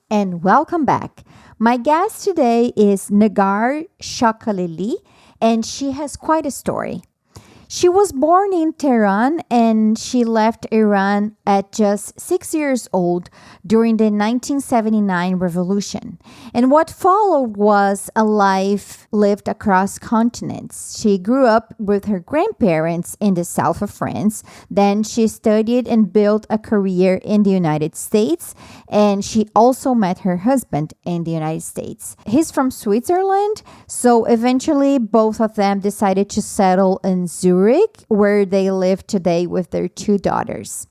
and welcome back. My guest today is Négar Chahkhalili, and she has quite a story. She was born in Tehran and she left Iran at just 6 years old during the 1979 revolution. And what followed was a life lived across continents. She grew up with her grandparents in the south of France. Then she studied and built a career in the United States. And she also met her husband in the United States. He's from Switzerland. So eventually both of them decided to settle in Zurich, where they live today with their two daughters.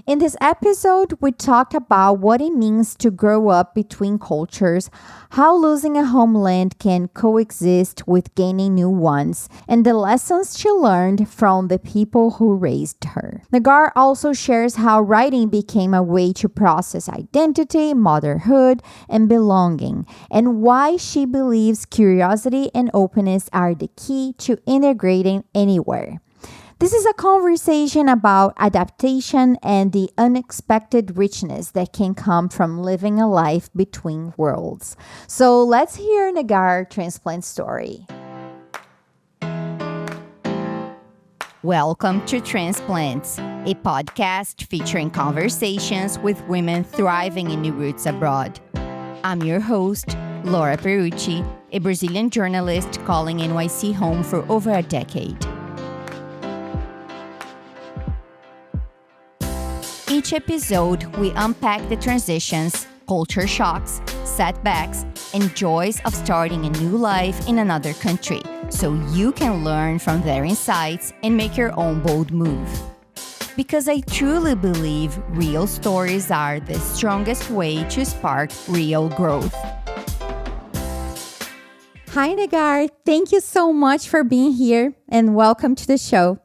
In this episode, we talked about what it means to grow up between cultures, how losing a homeland can coexist with gaining new ones, and the lessons she learned from the people who raised her. Négar also shares how writing became a way to process identity, motherhood, and belonging, and why she believes curiosity and openness are the key to integrating anywhere. This is a conversation about adaptation and the unexpected richness that can come from living a life between worlds. So let's hear Négar transplant story. Welcome to Transplants, a podcast featuring conversations with women thriving in new roots abroad. I'm your host, Laura Perucci, a Brazilian journalist calling NYC home for over a decade. Each episode, we unpack the transitions, culture shocks, setbacks, and joys of starting a new life in another country, so you can learn from their insights and make your own bold move. Because I truly believe real stories are the strongest way to spark real growth. Hi, Négar. Thank you so much for being here, and welcome to the show.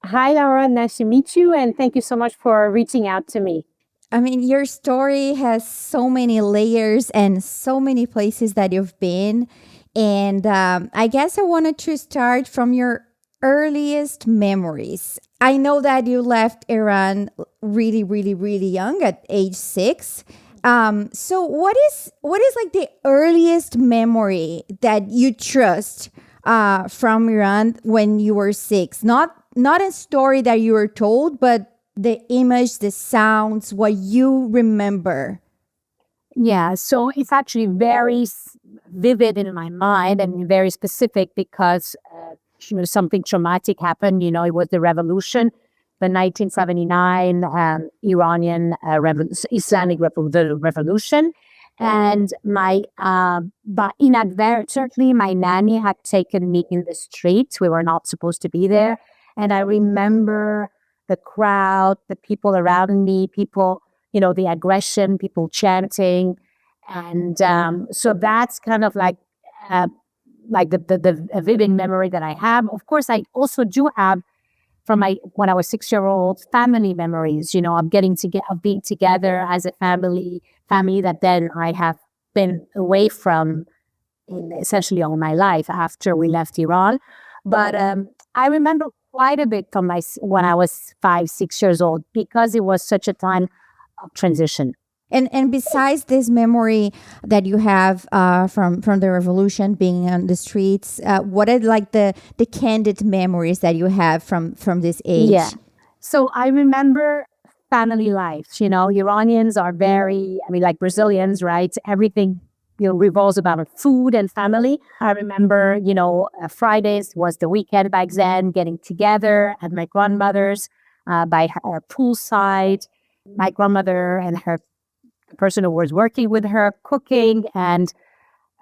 Hi, Laura. Nice to meet you. And thank you so much for reaching out to me. I mean, your story has so many layers and so many places that you've been. And I guess I wanted to start from your earliest memories. I know that you left Iran really, really, really young at age 6. So what is like the earliest memory that you trust from Iran when you were 6? Not a story that you were told, but the image, the sounds, what you remember. Yeah, so it's actually very vivid in my mind and very specific because something traumatic happened. It was the revolution, the 1979 Iranian the revolution. And but inadvertently, my nanny had taken me in the streets. We were not supposed to be there. And I remember the crowd, the people around me, the aggression, people chanting. And so that's kind of like the a vivid memory that I have. Of course, I also do have from when I was 6-year-old family memories, of of being together as a family that then I have been away from in essentially all my life after we left Iran. But I remember quite a bit from when I was 5-6 years old because it was such a time of transition. And besides this memory that you have from the revolution, being on the streets, what are like the candid memories that you have from this age? Yeah. So I remember family life. Iranians are like Brazilians, right? Everything revolves about food and family. I remember, Fridays was the weekend back then, getting together at my grandmother's by her poolside. My grandmother and the person who was working with her cooking, and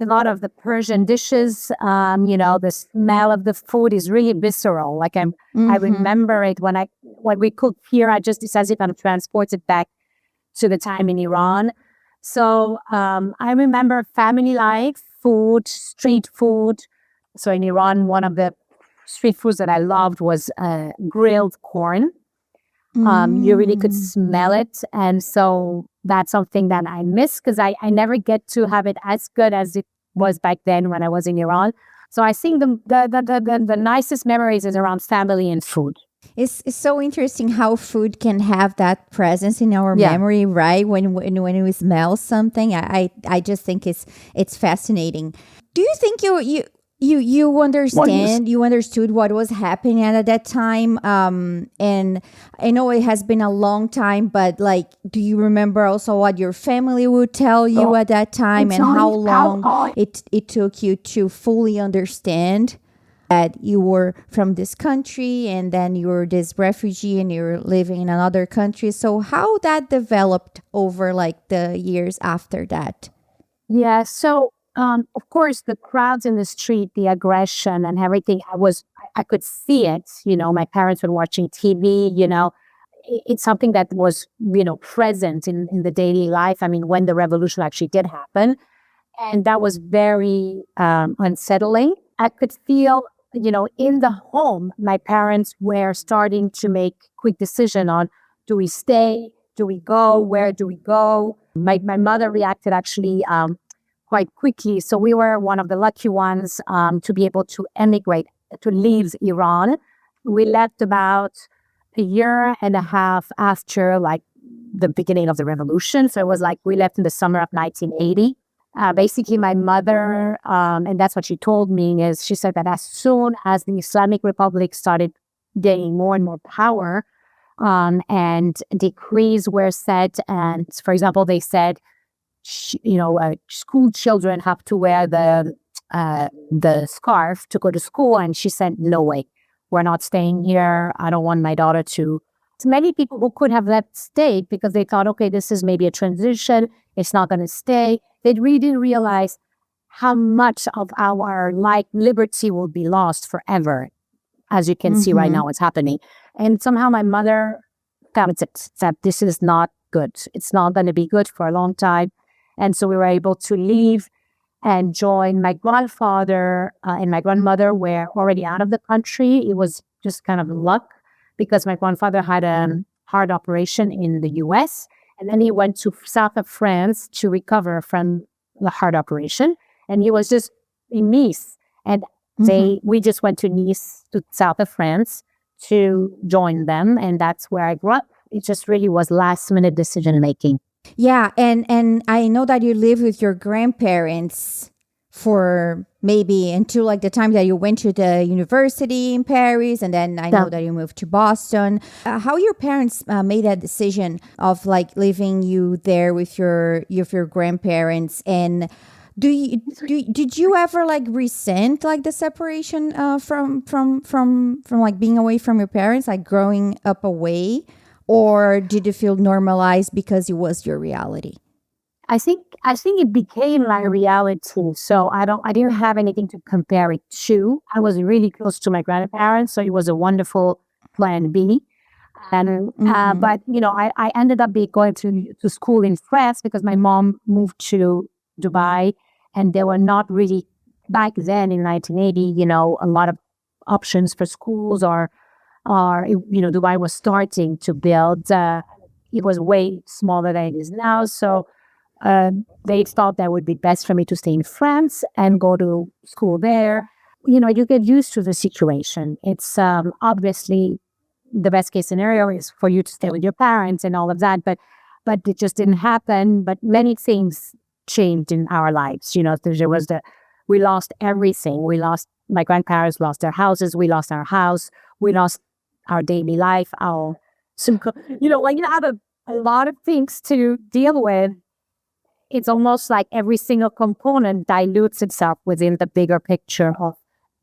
a lot of the Persian dishes. The smell of the food is really visceral. Like I remember it when we cook here. It's as if I'm transported back to the time in Iran. So I remember family life, food, street food. So in Iran, one of the street foods that I loved was grilled corn. You really could smell it. And so that's something that I miss because I never get to have it as good as it was back then when I was in Iran. So I think the nicest memories is around family and food. It's so interesting how food can have that presence in our Yeah. memory, right? When we smell something, I just think it's fascinating. Do you think you you understood what was happening at that time? And I know it has been a long time, but like, do you remember also what your family would tell you at that time, and how long it took you to fully understand that you were from this country and then you were this refugee and you're living in another country? So how that developed over like the years after that? Yeah. So, of course, the crowds in the street, the aggression and everything, I could see it. My parents were watching TV, it's something that was, present in the daily life. I mean, when the revolution actually did happen. And that was very unsettling. I could feel, in the home, my parents were starting to make quick decision on, do we stay? Do we go? Where do we go? My mother reacted actually quite quickly. So we were one of the lucky ones to be able to emigrate, to leave Iran. We left about a year and a half after like the beginning of the revolution. So it was like we left in the summer of 1980. Basically, my mother, and that's what she told me, is she said that as soon as the Islamic Republic started gaining more and more power, and decrees were set, and for example, they said, school children have to wear the scarf to go to school, and she said, "No way, we're not staying here. I don't want my daughter to." So many people who could have left stayed because they thought, okay, this is maybe a transition. It's not going to stay. They really didn't realize how much of our liberty will be lost forever. As you can see right now, what's happening. And somehow my mother felt it, that this is not good. It's not going to be good for a long time. And so we were able to leave and join my grandfather and my grandmother were already out of the country. It was just kind of luck because my grandfather had a heart operation in the US. And then he went to south of France to recover from the heart operation. And he was just in Nice. And we just went to Nice, to south of France, to join them. And that's where I grew up. It just really was last minute decision making. Yeah, and I know that you lived with your grandparents for maybe until like the time that you went to the university in Paris, and then I know that you moved to Boston. How your parents made that decision of like leaving you there with your grandparents, and did you ever like resent like the separation from like being away from your parents, like growing up away? Or did you feel normalized because it was your reality? I think it became my reality. So I didn't have anything to compare it to. I was really close to my grandparents, so it was a wonderful plan B. And but I ended up going to school in France because my mom moved to Dubai, and there were not really back then in 1980, a lot of options for schools or Dubai was starting to build. It was way smaller than it is now. So they thought that would be best for me to stay in France and go to school there. You get used to the situation. It's obviously the best case scenario is for you to stay with your parents and all of that. But it just didn't happen. But many things changed in our lives. We lost everything. My grandparents lost their houses. We lost our house. We lost our daily life, when you have a lot of things to deal with, it's almost like every single component dilutes itself within the bigger picture of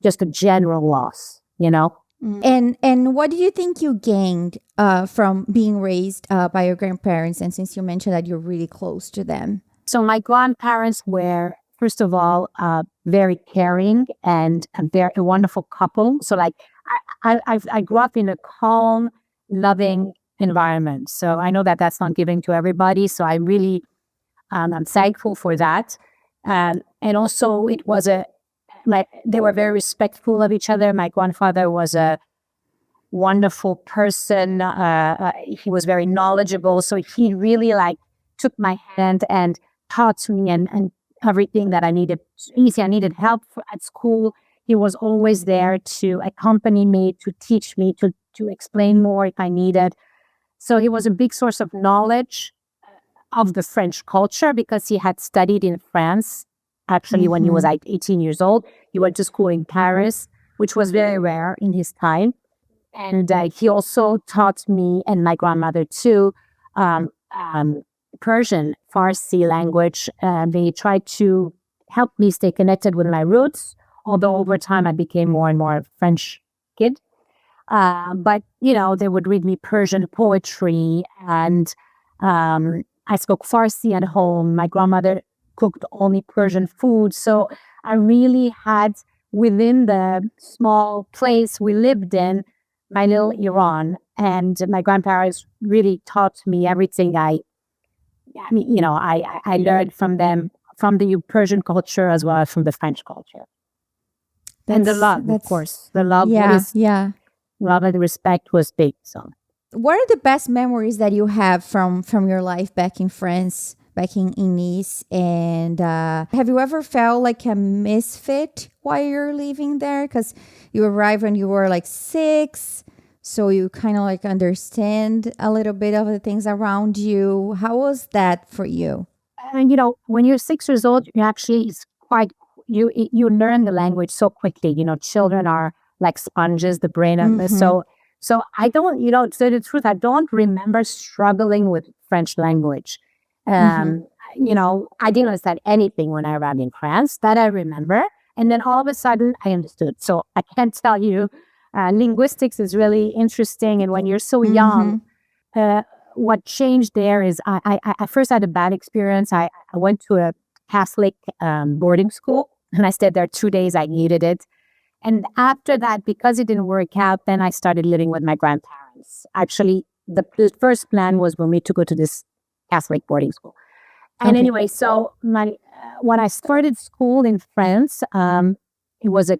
just a general loss. And what do you think you gained from being raised by your grandparents? And since you mentioned that you're really close to them. So my grandparents were, first of all, very caring and a wonderful couple. So like I grew up in a calm, loving environment. So I know that that's not given to everybody. So I really, I'm thankful for that. And also it was they were very respectful of each other. My grandfather was a wonderful person. He was very knowledgeable. So he really took my hand and taught me and everything that I needed. Easy, I needed help at school. He was always there to accompany me, to teach me, to explain more if I needed. So he was a big source of knowledge of the French culture because he had studied in France. Actually, when he was like 18 years old, he went to school in Paris, which was very rare in his time. And he also taught me and my grandmother too um, um, Persian, Farsi language. They tried to help me stay connected with my roots, although over time I became more and more a French kid. But, they would read me Persian poetry, and I spoke Farsi at home. My grandmother cooked only Persian food. So I really had, within the small place we lived in, my little Iran. And my grandparents really taught me everything I learned from them, from the Persian culture as well as from the French culture. And the love, of course. The love love and respect was big. So, what are the best memories that you have from your life back in France, back in Nice? And have you ever felt like a misfit while you're living there? Because you arrived when you were like 6, so you kind of like understand a little bit of the things around you. How was that for you? and when you're 6 years old, you actually is quite you learn the language so quickly. Children are like sponges, the brain of this. So I don't, to tell the truth, I don't remember struggling with French language. I didn't understand anything when I arrived in France. That I remember. And then all of a sudden I understood. So I can't tell you, linguistics is really interesting. And when you're so young, what changed there is I first had a bad experience. I went to a Catholic boarding school, and I stayed there 2 days. I needed it. And after that, because it didn't work out, then I started living with my grandparents. Actually, the first plan was for me to go to this Catholic boarding school. And anyway, so when I started school in France, it was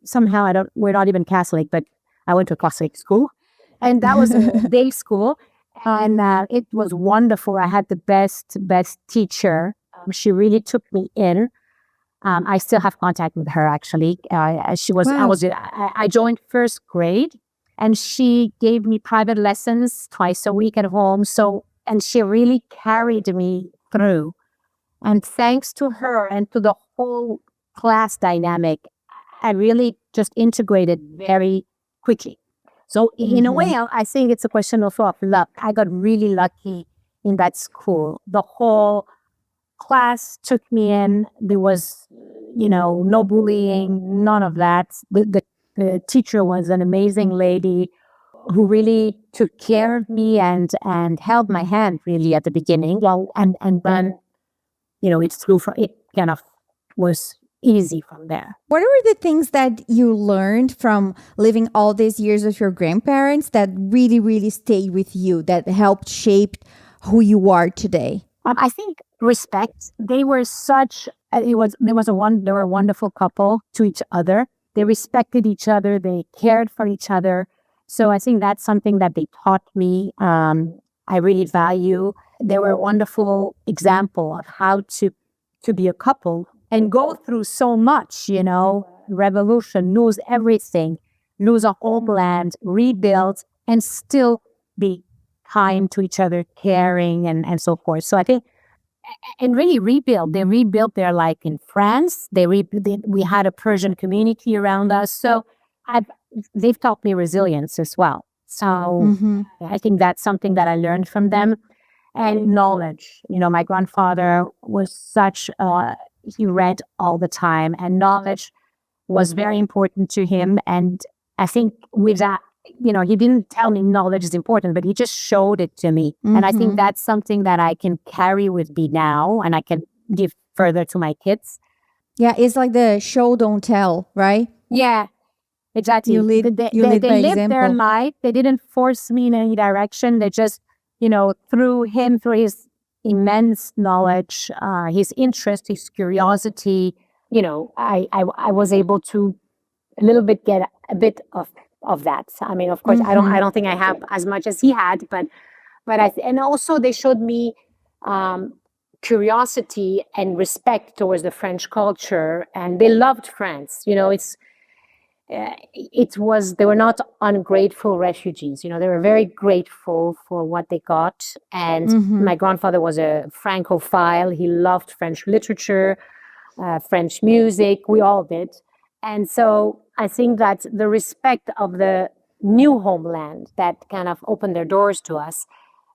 somehow we're not even Catholic, but I went to a Catholic school, and that was a day school, and it was wonderful. I had the best teacher. She really took me in. I still have contact with her, actually. I joined first grade, and she gave me private lessons twice a week at home. And she really carried me through. And thanks to her and to the whole class dynamic, I really just integrated very quickly. So in a way, I think it's a question of luck. I got really lucky in that school. The whole class took me in. There was, no bullying, none of that. The teacher was an amazing lady who really took care of me and held my hand really at the beginning. Well, and then, it kind of was easy from there. What were the things that you learned from living all these years with your grandparents that really, really stayed with you, that helped shape who you are today? I think respect. They were they were a wonderful couple to each other. They respected each other. They cared for each other. So I think that's something that they taught me. I really value. They were a wonderful example of how to be a couple and go through so much, revolution, lose everything, lose a homeland, rebuild, and still be kind to each other, caring, and so forth. So I think, and really rebuild. They rebuilt their life in France. We had a Persian community around us. So they've taught me resilience as well. So I think that's something that I learned from them. And knowledge. My grandfather was he read all the time, and knowledge was very important to him. And I think with that, he didn't tell me knowledge is important, but he just showed it to me. And I think that's something that I can carry with me now, and I can give further to my kids. Yeah, it's like the show, don't tell, right? Yeah, exactly. They lived their life. They didn't force me in any direction. They just, through his immense knowledge, his interest, his curiosity, I was able to a little bit get a bit of that. I mean, of course, I don't think I have as much as he had, but and also they showed me curiosity and respect towards the French culture, and they loved France. they were not ungrateful refugees. They were very grateful for what they got. And my grandfather was a Francophile. He loved French literature, French music. We all did. And so I think that the respect of the new homeland that kind of opened their doors to us,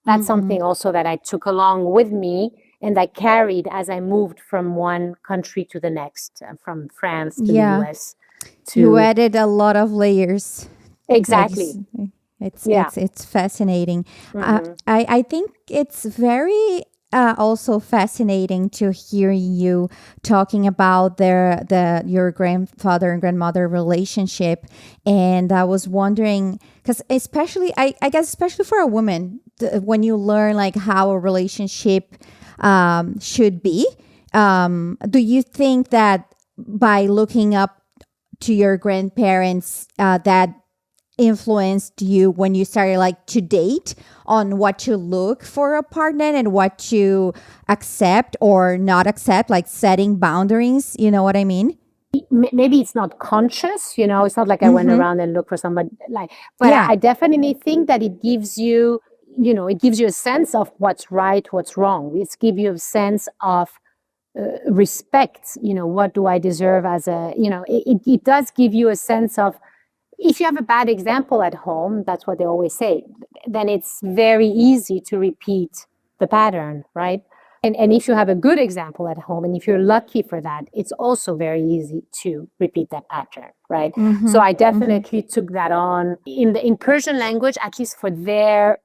that's something also that I took along with me and I carried as I moved from one country to the next, from France to the US. You added a lot of layers. Exactly. It's fascinating. I think it's very also fascinating to hear you talking about your grandfather and grandmother relationship. And I was wondering, because especially, I guess, especially for a woman, when you learn like how a relationship should be, do you think that by looking up to your grandparents, that influenced you when you started like to date on what to look for a partner and what to accept or not accept, like setting boundaries? You know what I mean? Maybe it's not conscious, it's not like I went around and looked for somebody but I definitely think that it gives you, it gives you a sense of what's right, what's wrong. It gives you a sense of respect. What do I deserve as it does give you a sense of, if you have a bad example at home, that's what they always say, then it's very easy to repeat the pattern, right? And if you have a good example at home, and if you're lucky for that, it's also very easy to repeat that pattern, right? So I definitely took that on. In Persian language, at least for their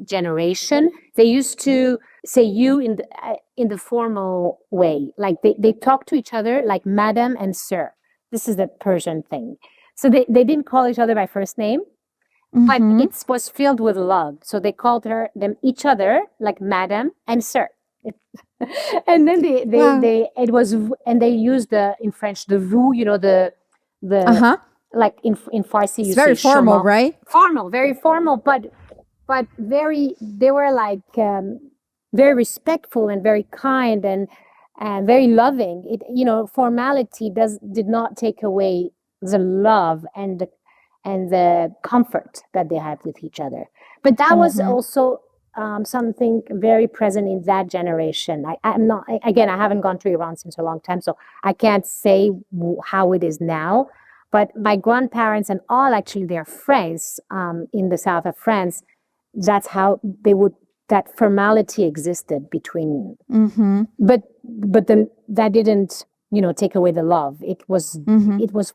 generation, they used to say you in the formal way. Like they talk to each other like madam and sir. This is the Persian thing. So they didn't call each other by first name, but it was filled with love. So they called each other like madam and sir. And then they used in French the vous, the like in Farsi it's you very say formal, chemin. right? Formal, very formal, but they were like very respectful and very kind and very loving. Formality did not take away the love and the comfort that they had with each other. But that was also something very present in that generation. I'm not, again, I haven't gone to Iran since a long time, so I can't say how it is now. But my grandparents and all actually their friends in the south of France, that's how that formality existed between. But then that didn't, take away the love. It was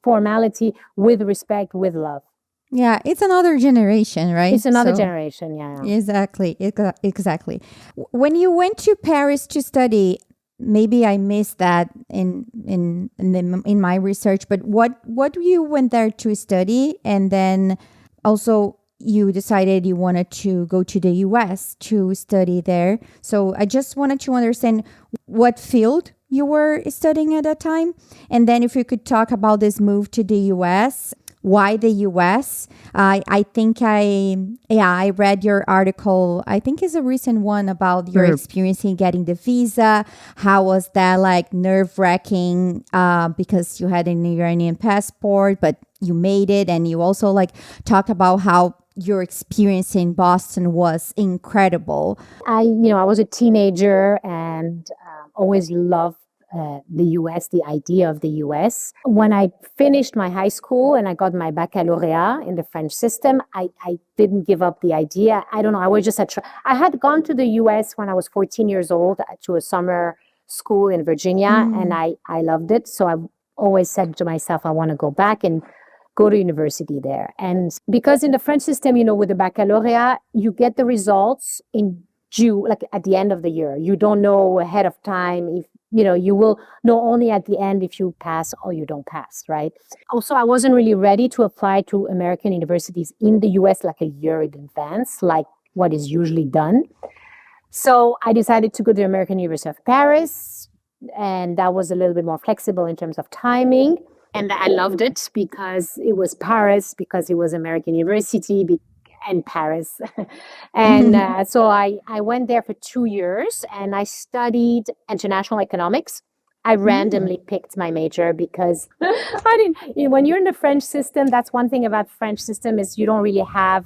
formality with respect, with love. Yeah, it's another generation, right? It's another generation, yeah. Exactly. When you went to Paris to study, maybe I missed that in my research, but what you went there to study, and then also you decided you wanted to go to the US to study there. So I just wanted to understand what field you were studying at that time, and then if you could talk about this move to the US. Why the US? I think I read your article. I think it's a recent one about your experience in getting the visa. How was that, like, nerve-wracking because you had an Iranian passport, but you made it, and you also like talked about how your experience in Boston was incredible. I was a teenager and always loved the US, the idea of the US. When I finished my high school and I got my baccalaureate in the French system, I didn't give up the idea. I don't know, I was just I had gone to the US when I was 14 years old to a summer school in Virginia, and I loved it. So I always said to myself, I want to go back and go to university there. And because in the French system, with the baccalaureate, you get the results in June, like at the end of the year. You don't know ahead of time if you will know only at the end if you pass or you don't pass, right? Also, I wasn't really ready to apply to American universities in the US like a year in advance, like what is usually done. So I decided to go to the American University of Paris, and that was a little bit more flexible in terms of timing. And I loved it because it was Paris, because it was American University, and Paris. And so I went there for 2 years and I studied international economics I randomly picked my major because I didn't. When you're in the French system, that's one thing about French system is you don't really have.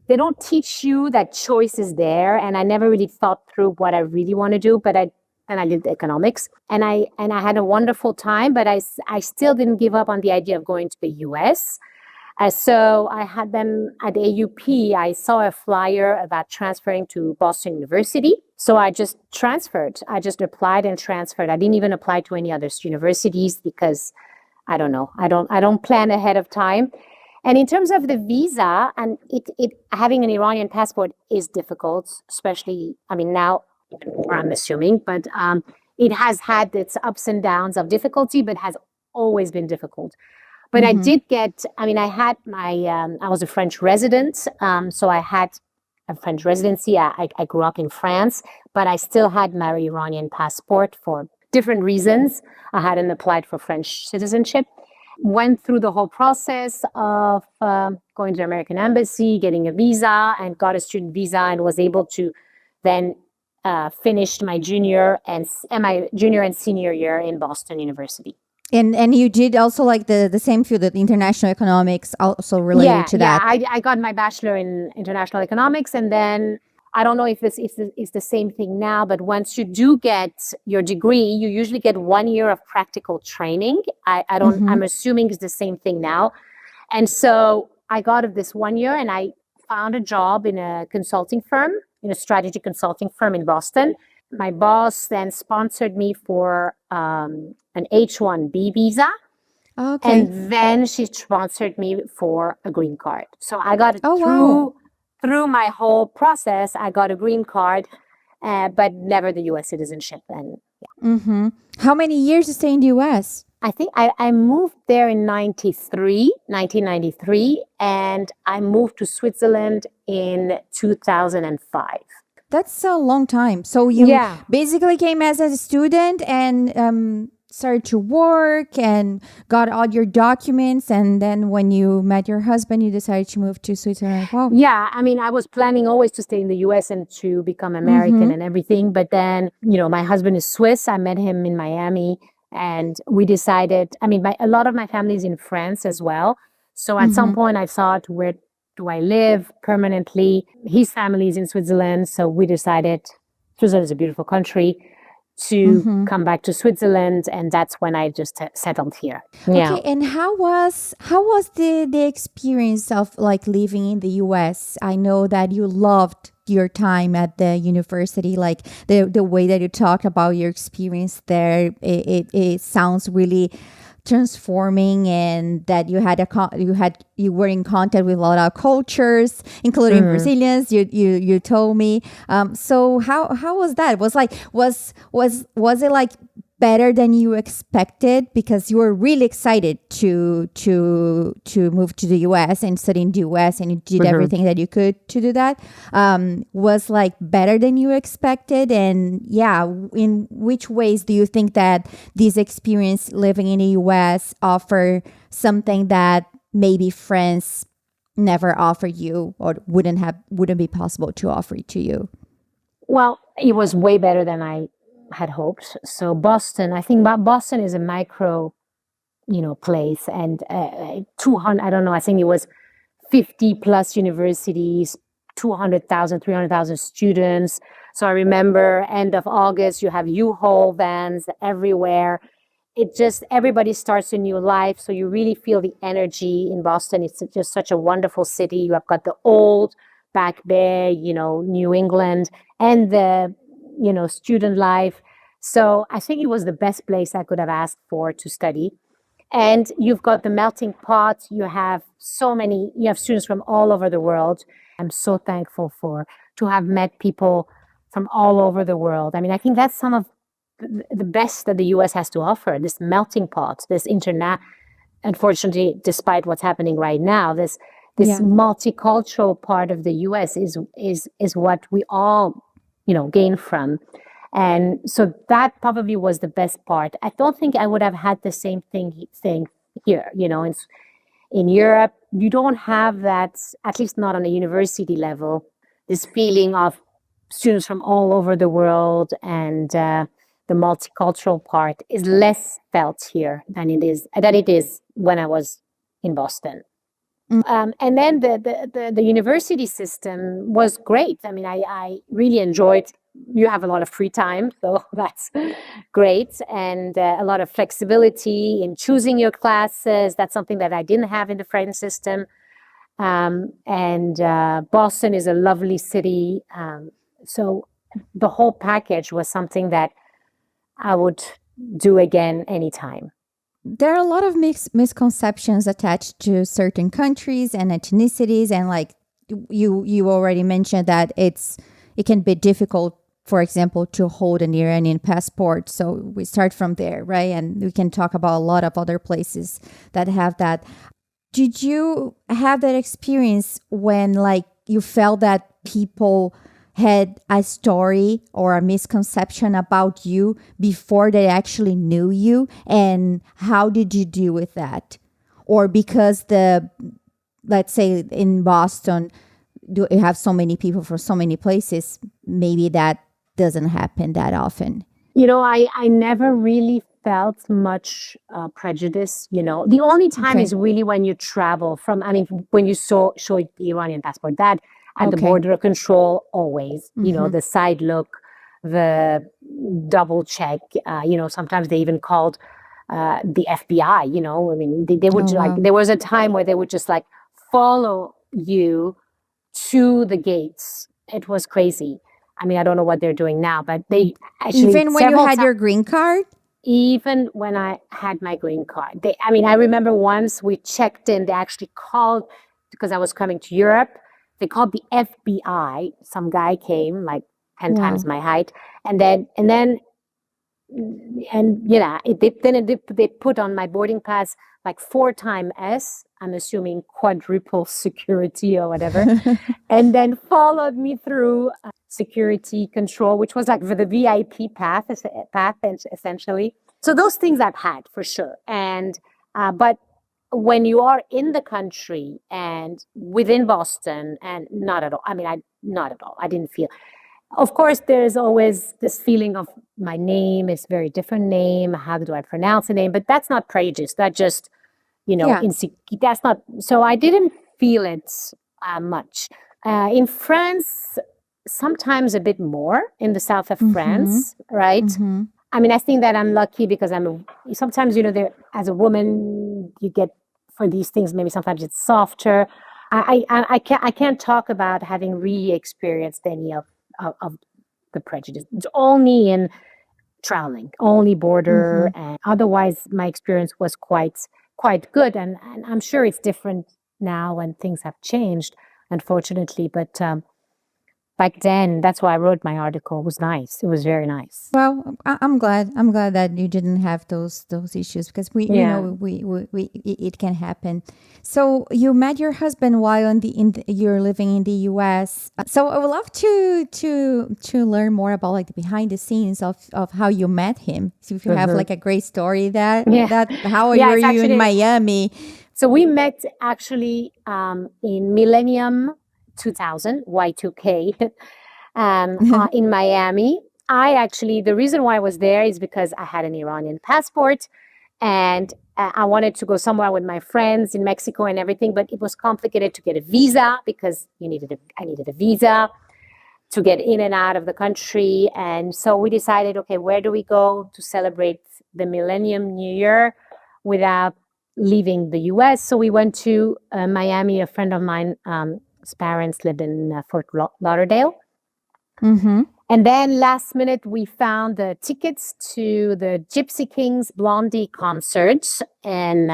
They don't teach you that choice is there, and I never really thought through what I really want to do. But I did economics, and I had a wonderful time. But I still didn't give up on the idea of going to the U.S. So I had then at AUP, I saw a flyer about transferring to Boston University. So I just transferred. I just applied and transferred. I didn't even apply to any other universities because I don't know. I don't plan ahead of time. And in terms of the visa, and it having an Iranian passport is difficult, especially, I mean, now, or I'm assuming, but it has had its ups and downs of difficulty, but has always been difficult. But I did get, I mean, I had my, I was a French resident. So I had a French residency. I grew up in France, but I still had my Iranian passport for different reasons. I hadn't applied for French citizenship. Went through the whole process of going to the American embassy, getting a visa, and got a student visa, and was able to then finish my junior and senior year in Boston University. And you did also like the same field, the international economics, also related to that. Yeah, I got my bachelor in international economics, and then I don't know if this is the same thing now, but once you do get your degree, you usually get 1 year of practical training. I don't. I'm assuming it's the same thing now, and so I got this 1 year, and I found a job in a consulting firm, in a strategy consulting firm in Boston. My boss then sponsored me for an H-1B visa. Okay. And then she sponsored me for a green card. So I got it through my whole process. I got a green card, but never the U.S. citizenship. And How many years you stay in the U.S.? I think I moved there in 1993, and I moved to Switzerland in 2005. That's a long time. So you basically came as a student and started to work and got all your documents. And then when you met your husband, you decided to move to Switzerland. Wow. Yeah. I mean, I was planning always to stay in the US and to become American and everything. But then, my husband is Swiss. I met him in Miami, and we decided, I mean, a lot of my family is in France as well. So at some point I thought, where do I live permanently? His family is in Switzerland. So we decided Switzerland is a beautiful country to come back to Switzerland. And that's when I just settled here. Yeah. Okay. And how was the experience of like living in the US? I know that you loved your time at the university, like the way that you talk about your experience there. It sounds really transforming, and that you were in contact with a lot of cultures, including Brazilians. You told me. So how was that? Was it like better than you expected, because you were really excited to move to the US and study in the US, and you did everything that you could to do that? Was like better than you expected? And in which ways do you think that this experience living in the US offer something that maybe France never offered you, or wouldn't be possible to offer to you? Well, it was way better than I had hoped. So Boston, I think Boston is a micro, place, and 200, I don't know, I think it was 50 plus universities, 200,000, 300,000 students. So I remember end of August, you have U-Haul vans everywhere. Everybody starts a new life. So you really feel the energy in Boston. It's just such a wonderful city. You have got the old Back Bay, New England, and the student life. So I think it was the best place I could have asked for to study. And you've got the melting pot. You have students from all over the world. I'm so thankful to have met people from all over the world. I mean, I think that's some of the best that the US has to offer, this melting pot, this internet. Unfortunately, despite what's happening right now, this multicultural part of the US is what we all gain from. And so that probably was the best part. I don't think I would have had the same thing here. In Europe, you don't have that, at least not on a university level, this feeling of students from all over the world. And the multicultural part is less felt here than it is when I was in Boston. And then the university system was great. I mean, I really enjoyed. You have a lot of free time, so that's great, and a lot of flexibility in choosing your classes. That's something that I didn't have in the French system. And Boston is a lovely city. So the whole package was something that I would do again anytime. There are a lot of misconceptions attached to certain countries and ethnicities, and like you already mentioned that it can be difficult, for example, to hold an Iranian passport. So we start from there, right? And we can talk about a lot of other places that have that. Did you have that experience when like you felt that people had a story or a misconception about you before they actually knew you? And how did you deal with that? Or because let's say in Boston, you have so many people from so many places, maybe that doesn't happen that often. I never really felt much prejudice. The only time is really when you travel when you show the Iranian passport, that at the border control, always, the side look, the double check, sometimes they even called the FBI, I mean, they would there was a time where they would just like follow you to the gates. It was crazy. I mean, I don't know what they're doing now, but they actually... Even when you had your green card? Even when I had my green card. I remember once we checked in, they actually called, because I was coming to Europe, they called the FBI. Some guy came, like 10 times my height. They put on my boarding pass like 4 times S, I'm assuming quadruple security or whatever, and then followed me through security control, which was like for the VIP path essentially. So those things I've had for sure. And but when you are in the country and within Boston, and not at all. Not at all. I didn't feel. Of course, there's always this feeling of my name is very different name. How do I pronounce the name? But that's not prejudice. That just, that's not. So I didn't feel it much. In France, sometimes a bit more in the south of France, right? I mean, I think that I'm lucky because sometimes, there, as a woman, you get for these things, maybe sometimes it's softer. I can't talk about having re-experienced any of the prejudice. It's only in traveling, only border, and otherwise my experience was quite good. And I'm sure it's different now and things have changed, unfortunately. But back then, that's why I wrote my article. It was nice. It was very nice. Well, I'm glad that you didn't have those issues, because we it can happen. So you met your husband while you're living in the U.S. So I would love to learn more about like the behind the scenes of how you met him. So if you have like a great story that how were you in Miami? So we met actually in Millennium 2000, Y2K, in Miami. The reason why I was there is because I had an Iranian passport and I wanted to go somewhere with my friends in Mexico and everything, but it was complicated to get a visa because I needed a visa to get in and out of the country. And so we decided, okay, where do we go to celebrate the Millennium New Year without leaving the US? So we went to Miami. A friend of mine, his parents lived in Fort Lauderdale. And then last minute, we found the tickets to the Gypsy Kings Blondie concerts in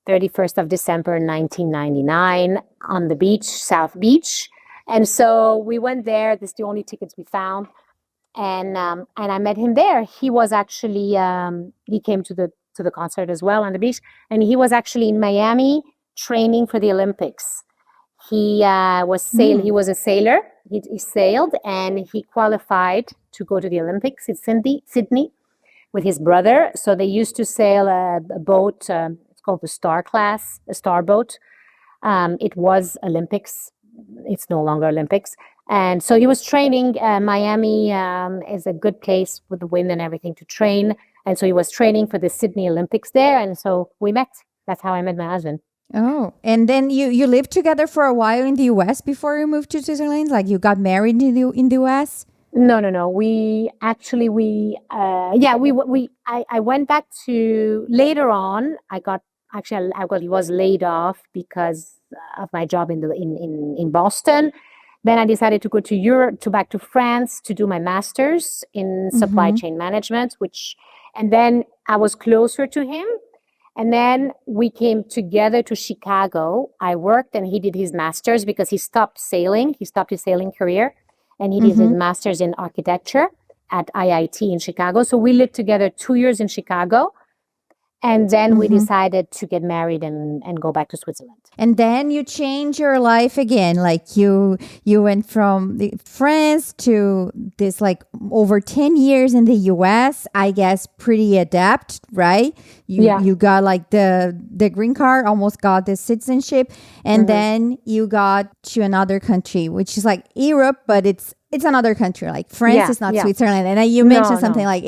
31st of December, 1999 on the beach, South Beach. And so we went there. This is the only tickets we found. And I met him there. He was actually, he came to the concert as well on the beach. And he was actually in Miami training for the Olympics. He he was a sailor. He sailed and he qualified to go to the Olympics in Sydney with his brother. So they used to sail a boat. It's called the Star Class, a star boat. It was Olympics. It's no longer Olympics. And so he was training. Miami is a good place with the wind and everything to train. And so he was training for the Sydney Olympics there. And so we met. That's how I met my husband. Oh, and then you lived together for a while in the U.S. before you moved to Switzerland? Like you got married in the U.S.? No. I went back to later on. I was laid off because of my job in Boston. Then I decided to go to Europe, to back to France to do my master's in supply Mm-hmm. chain management, and then I was closer to him. And then we came together to Chicago. I worked and he did his master's because he stopped sailing. He stopped his sailing career and he did his Mm-hmm. master's in architecture at IIT in Chicago. So we lived together 2 years in Chicago. And then we Mm-hmm. decided to get married and go back to Switzerland. And then you change your life again. Like you went from France to this like over 10 years in the US, I guess pretty adept, right? Yeah. You got like the green card, almost got the citizenship, and then you got to another country, which is like Europe, but it's another country. Like France is not Yeah. Switzerland. And you mentioned something like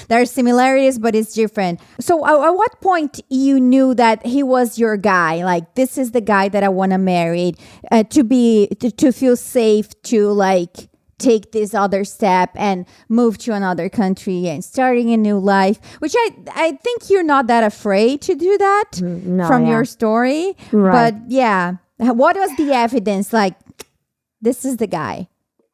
there are similarities, but it's different. So at what point you knew that he was your guy? Like this is the guy that I want to marry, to feel safe to like take this other step and move to another country and starting a new life, which I think you're not that afraid to do that from your story. Right. But yeah, what was the evidence? Like, this is the guy.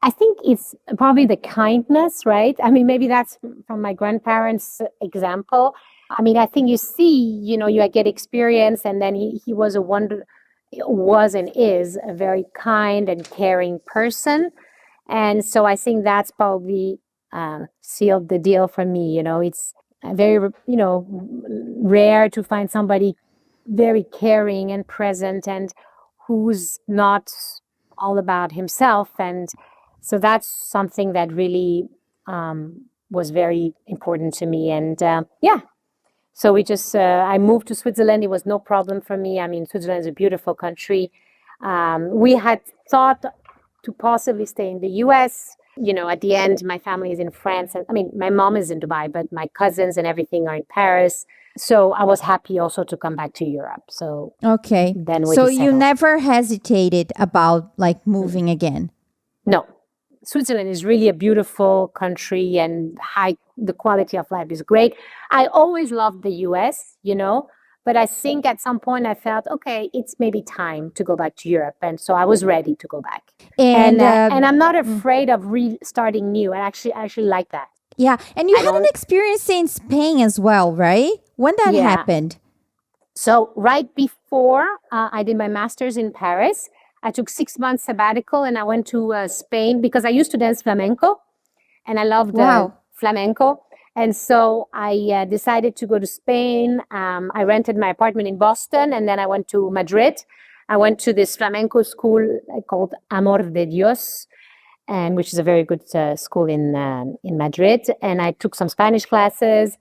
I think it's probably the kindness, right? I mean, maybe that's from my grandparents' example. I mean, I think you see, you get experience, and then he was was and is a very kind and caring person. And so I think that's probably sealed the deal for me. It's very, rare to find somebody very caring and present and who's not all about himself. And so that's something that really was very important to me. And so I moved to Switzerland. It was no problem for me. I mean, Switzerland is a beautiful country. We had thought to possibly stay in the US. At the end, my family is in France. I mean, my mom is in Dubai, but my cousins and everything are in Paris. So I was happy also to come back to Europe. So okay. Then we so you settled. never hesitated about like moving again? No. Switzerland is really a beautiful country and the quality of life is great. I always loved the US, but I think at some point I felt, okay, it's maybe time to go back to Europe. And so I was ready to go back. And I'm not afraid of restarting new. I actually like that. Yeah. And you had an experience in Spain as well, right? When that happened? So right before I did my master's in Paris, I took 6 months sabbatical and I went to Spain because I used to dance flamenco and I loved flamenco. And so I decided to go to Spain. I rented my apartment in Boston and then I went to Madrid. I went to this flamenco school called Amor de Dios, and which is a very good school in Madrid. And I took some Spanish classes,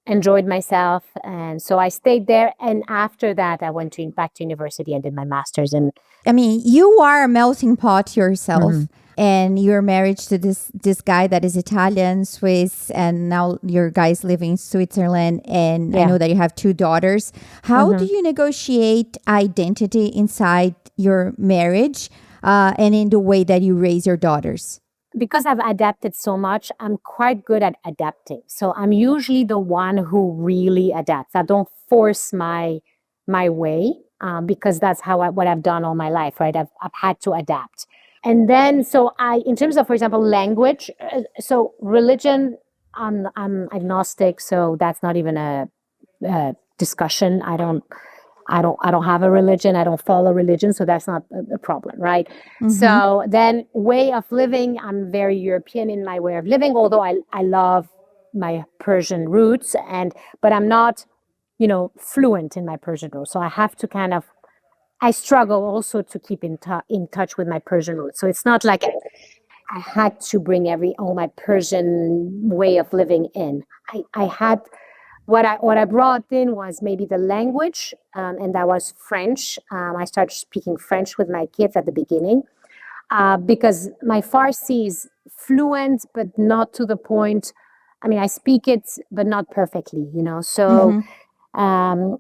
enjoyed myself. And so I stayed there. And after that, I went back to university and did my master's. And I mean, you are a melting pot yourself. And you're married to this guy that is Italian, Swiss, and now your guys live in Switzerland. And I know that you have 2 daughters. How do you negotiate identity inside your marriage and in the way that you raise your daughters? Because I've adapted so much, I'm quite good at adapting. So I'm usually the one who really adapts. I don't force my way because that's what I've done all my life, right? I've had to adapt. And then, in terms of, for example, language, so religion, I'm agnostic, so that's not even a discussion. I don't have a religion. I don't follow religion, so that's not a problem, right? So then, way of living, I'm very European in my way of living. Although I love my Persian roots, but I'm not, fluent in my Persian roots. So I have to I struggle also to keep in touch with my Persian roots. So it's not like I had to bring all my Persian way of living in. I had what I brought in was maybe the language, and that was French. I started speaking French with my kids at the beginning. because my Farsi is fluent, but not to the point. I mean, I speak it, but not perfectly, So, Mm-hmm.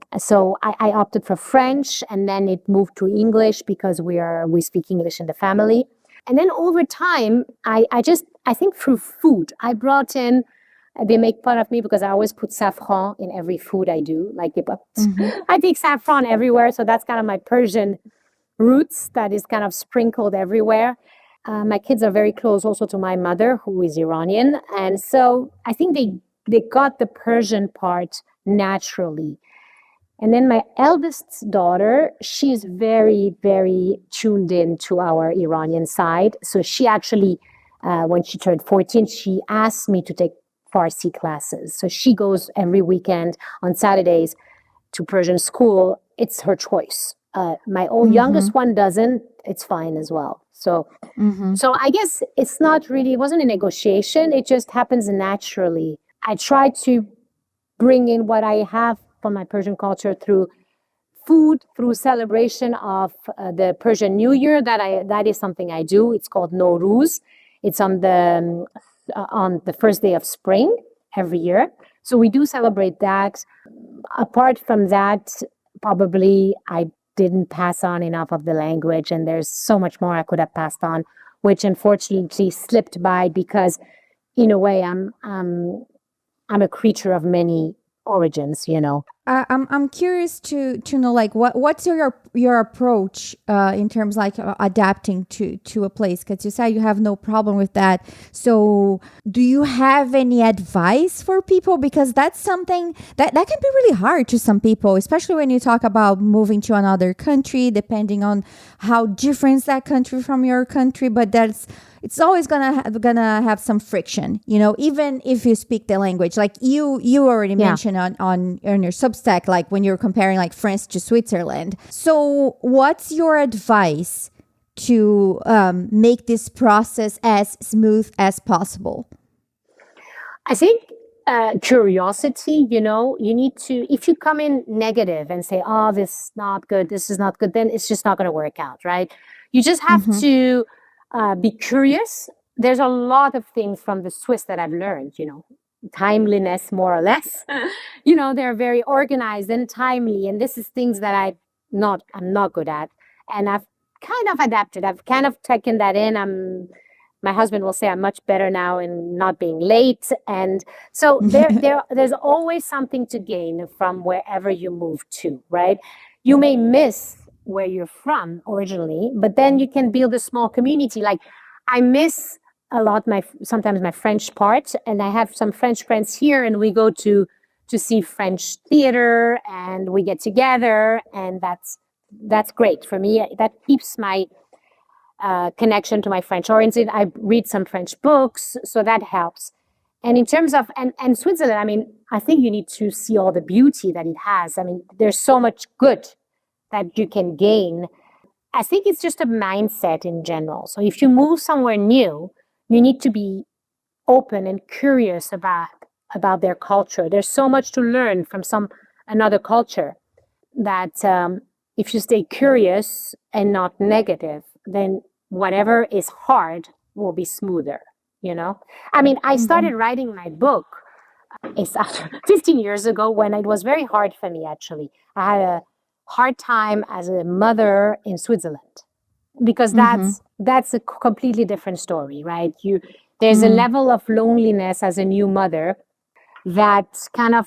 I opted for French, and then it moved to English because we speak English in the family. And then over time, I think through food, I brought in. They make fun of me because I always put saffron in every food I do. Like Mm-hmm. I take saffron everywhere, so that's kind of my Persian roots that is kind of sprinkled everywhere. My kids are very close also to my mother, who is Iranian, and so I think they got the Persian part naturally. And then my eldest daughter, she's very, very tuned in to our Iranian side. So she actually, when she turned 14, she asked me to take Farsi classes. So she goes every weekend on Saturdays to Persian school. It's her choice. My old Mm-hmm. youngest one doesn't. It's fine as well. So, Mm-hmm. so I guess it's not really, it wasn't a negotiation. It just happens naturally. I try to bring in what I have from my Persian culture through food, through celebration of the Persian New Year. That is something I do. It's called Nowruz. It's on the first day of spring every year. So we do celebrate that. Apart from that, probably I didn't pass on enough of the language, and there's so much more I could have passed on, which unfortunately slipped by because, in a way, I'm a creature of many origins. I'm curious to know like what's your approach in terms like adapting to a place, because you say you have no problem with that. So do you have any advice for people, because that's something that can be really hard to some people, especially when you talk about moving to another country, depending on how different that country from your country. But it's always gonna have some friction, even if you speak the language. Like you already Yeah. mentioned on your Substack, like when you're comparing like France to Switzerland. So what's your advice to make this process as smooth as possible? I think curiosity, you need to, if you come in negative and say, oh, this is not good, this is not good, then it's just not going to work out, right? You just have Mm-hmm. to be curious. There's a lot of things from the Swiss that I've learned, timeliness, more or less. They're very organized and timely. And this is things that I'm not good at. And I've kind of adapted. I've kind of taken that in. My husband will say I'm much better now in not being late. And so there's always something to gain from wherever you move to, right? You may miss where you're from originally, but then you can build a small community. Like I miss a lot sometimes my French part, and I have some French friends here, and we go to see French theater, and we get together, and that's great for me. That keeps my connection to my French origin. I read some French books, so that helps. And in terms of and Switzerland, I mean, I think you need to see all the beauty that it has. I mean, there's so much good that you can gain. I think it's just a mindset in general. So if you move somewhere new, you need to be open and curious about their culture. There's so much to learn from another culture that if you stay curious and not negative, then whatever is hard will be smoother. I mean, I Mm-hmm. started writing my book. It's after 15 years ago, when it was very hard for me. Actually, I had a hard time as a mother in Switzerland, because Mm-hmm. that's a completely different story, right? There's a Mm-hmm. level of loneliness as a new mother that kind of,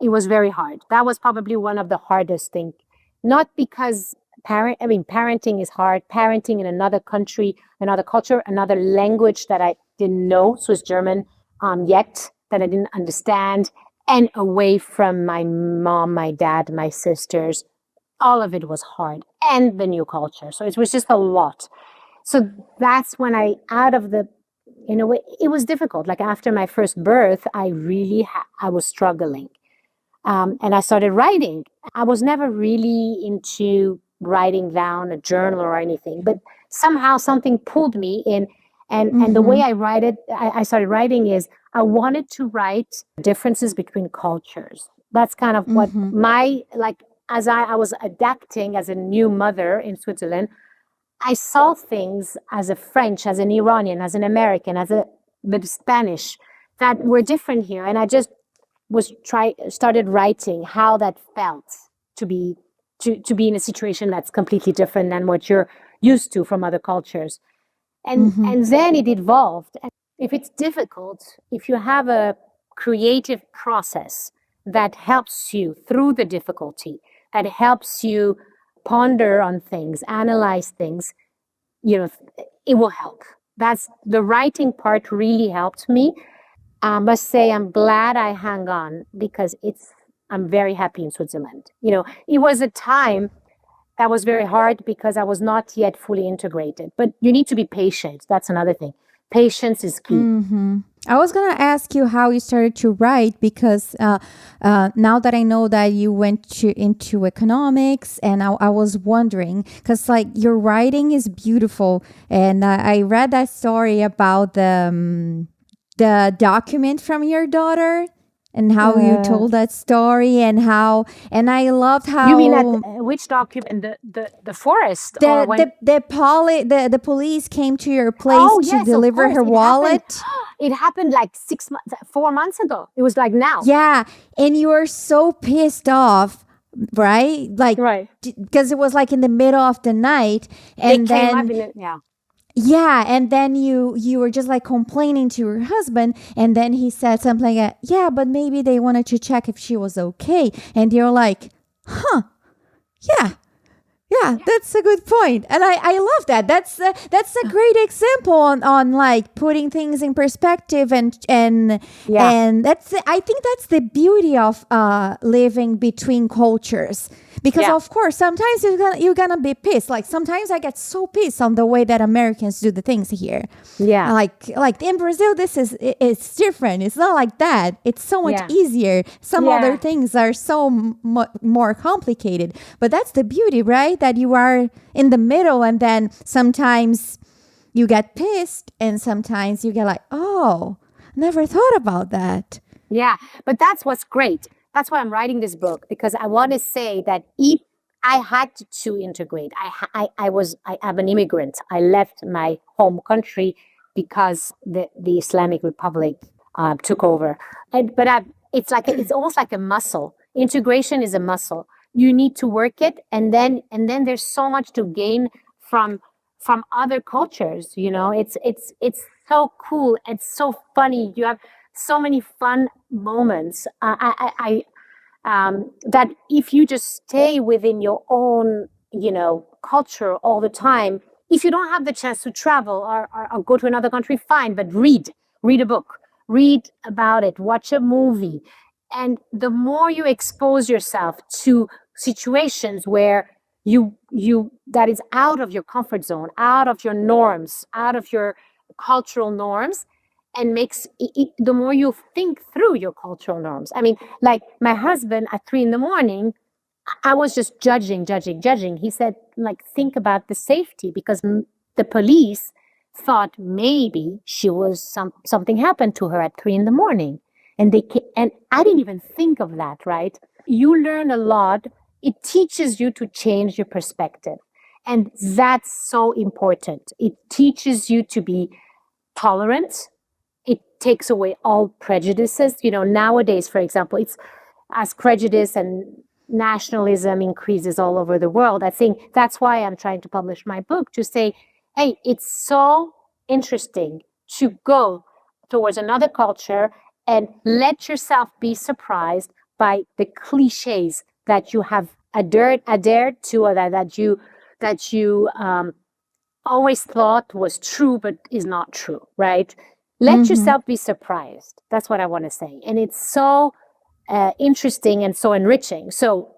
it was very hard. That was probably one of the hardest things. Not because parenting is hard. Parenting in another country, another culture, another language that I didn't know, Swiss German, yet, that I didn't understand, and away from my mom, my dad, my sisters. All of it was hard, and the new culture. So it was just a lot. So that's when out of the, in a way, it was difficult. Like after my first birth, I was struggling. And I started writing. I was never really into writing down a journal or anything, but somehow something pulled me in. And the way Mm-hmm. I started writing is I wanted to write differences between cultures. That's kind of what Mm-hmm. as I was adapting as a new mother in Switzerland, I saw things as a French, as an Iranian, as an American, with Spanish that were different here. And I just started writing how that felt to be in a situation that's completely different than what you're used to from other cultures. And then it evolved. And if it's difficult, if you have a creative process that helps you through the difficulty, that helps you ponder on things, analyze things, it will help. That's the writing part really helped me. I must say I'm glad I hang on because I'm very happy in Switzerland. It was a time that was very hard because I was not yet fully integrated. But you need to be patient. That's another thing. Patience is key. I was going to ask you how you started to write because now that I know that you went into economics, and I was wondering because like your writing is beautiful, and I read that story about the document from your daughter and how you told that story and I loved how you mean which document, the forest the police came to your place to deliver her wallet. It happened like 4 months ago. It was like now. Yeah, and you were so pissed off, right? Like, because it was like in the middle of the night, and they then came up yeah, and then you were just like complaining to your husband, and then he said something like, yeah, but maybe they wanted to check if she was okay, and you're like, huh, yeah, that's a good point. And I love that. That's a great example on like putting things in perspective and I think that's the beauty of living between cultures. Because of course, sometimes you're gonna be pissed. Like sometimes I get so pissed on the way that Americans do the things here. Yeah. Like in Brazil, it's different. It's not like that. It's so much easier. Some other things are so more complicated. But that's the beauty, right? That you are in the middle, and then sometimes you get pissed, and sometimes you get like, oh, never thought about that. Yeah, but that's what's great. That's why I'm writing this book, because I want to say that if I had to integrate, I'm an immigrant. I left my home country because the Islamic Republic took over. It's almost like a muscle. Integration is a muscle. You need to work it, and then there's so much to gain from other cultures. It's so cool. It's so funny. You have so many fun moments. That if you just stay within your own, culture all the time, if you don't have the chance to travel or go to another country, fine, but read a book, read about it, watch a movie. And the more you expose yourself to situations where that is out of your comfort zone, out of your norms, out of your cultural norms, and the more you think through your cultural norms. I mean, like my husband at 3 a.m, I was just judging. He said, like, think about the safety, because the police thought maybe she was something happened to her at 3 a.m. And I didn't even think of that, right? You learn a lot. It teaches you to change your perspective. And that's so important. It teaches you to be tolerant. It takes away all prejudices. Nowadays, for example, it's as prejudice and nationalism increases all over the world. I think that's why I'm trying to publish my book, to say, hey, it's so interesting to go towards another culture and let yourself be surprised by the cliches that you have adhered to, or that you always thought was true but is not true, right? Let yourself be surprised. That's what I want to say. And it's so interesting and so enriching. So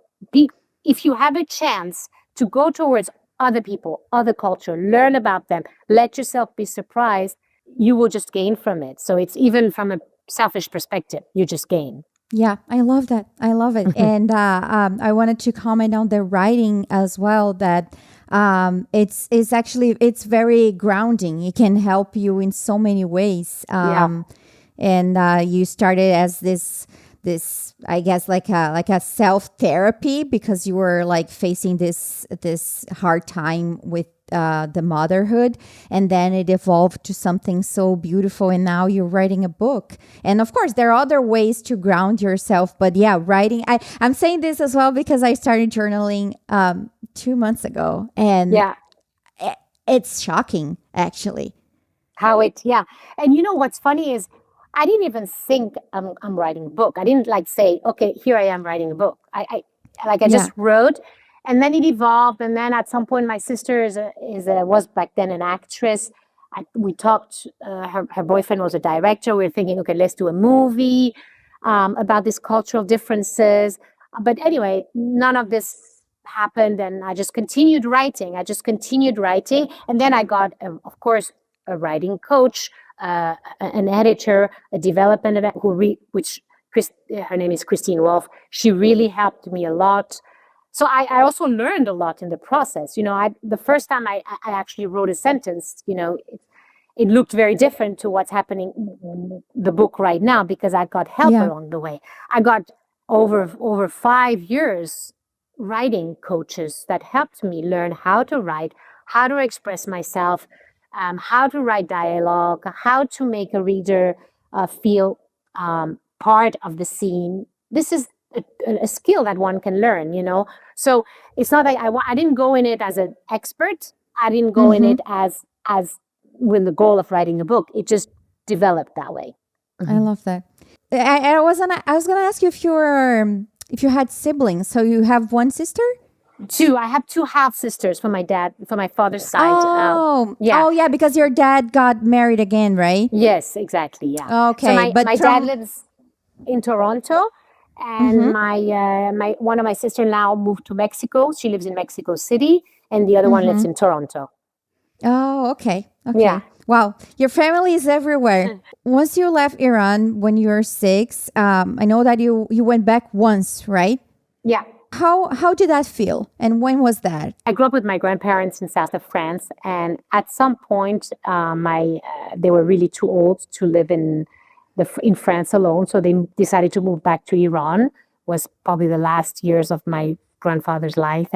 if you have a chance to go towards other people, other culture, learn about them, let yourself be surprised, you will just gain from it. So it's even from a selfish perspective, you just gain. Yeah, I love that. I love it. And I wanted to comment on the writing as well, that it's very grounding. It can help you in so many ways. And you started as this this, I guess, like a self therapy, because you were like facing this hard time with the motherhood, and then it evolved to something so beautiful, and now you're writing a book. And of course there are other ways to ground yourself, but yeah, writing, I'm saying this as well because I started journaling 2 months ago, and Yeah. it's shocking actually. How it, yeah. And you know what's funny is I didn't even think I'm writing a book. I didn't like say, okay, here I am writing a book. I Yeah. just wrote, and then it evolved. And then at some point, my sister was back then an actress. We talked. Her boyfriend was a director. We were thinking, okay, let's do a movie about these cultural differences. But anyway, none of this happened, and I just continued writing. And then I got, of course, a writing coach, an editor, a development event her name is Christine Wolf. She really helped me a lot. So I also learned a lot in the process. The first time I actually wrote a sentence, it looked very different to what's happening in the book right now, because I got help Yeah. along the way. I got over 5 years writing coaches that helped me learn how to write, how to express myself, how to write dialogue, how to make a reader feel part of the scene. This is a skill that one can learn. So it's not like I didn't go in it as an expert. I didn't go in it as with the goal of writing a book. It just developed that way. I love that. I was gonna ask you if you had siblings. So you have one sister? Two. I have two half sisters from my father's side. Oh, yeah. Oh, yeah, because your dad got married again, right? Yes, exactly. Yeah. Okay, So but my dad lives in Toronto, and my one of my sister now moved to Mexico. She lives in Mexico City, and the other one lives in Toronto. Oh, okay. Okay. Yeah. Wow. Your family is everywhere. Once you left Iran when you were 6, I know that you went back once, right? Yeah. How did that feel? And when was that? I grew up with my grandparents in south of France, and at some point, they were really too old to live in France alone, so they decided to move back to Iran. Was probably the last years of my grandfather's life,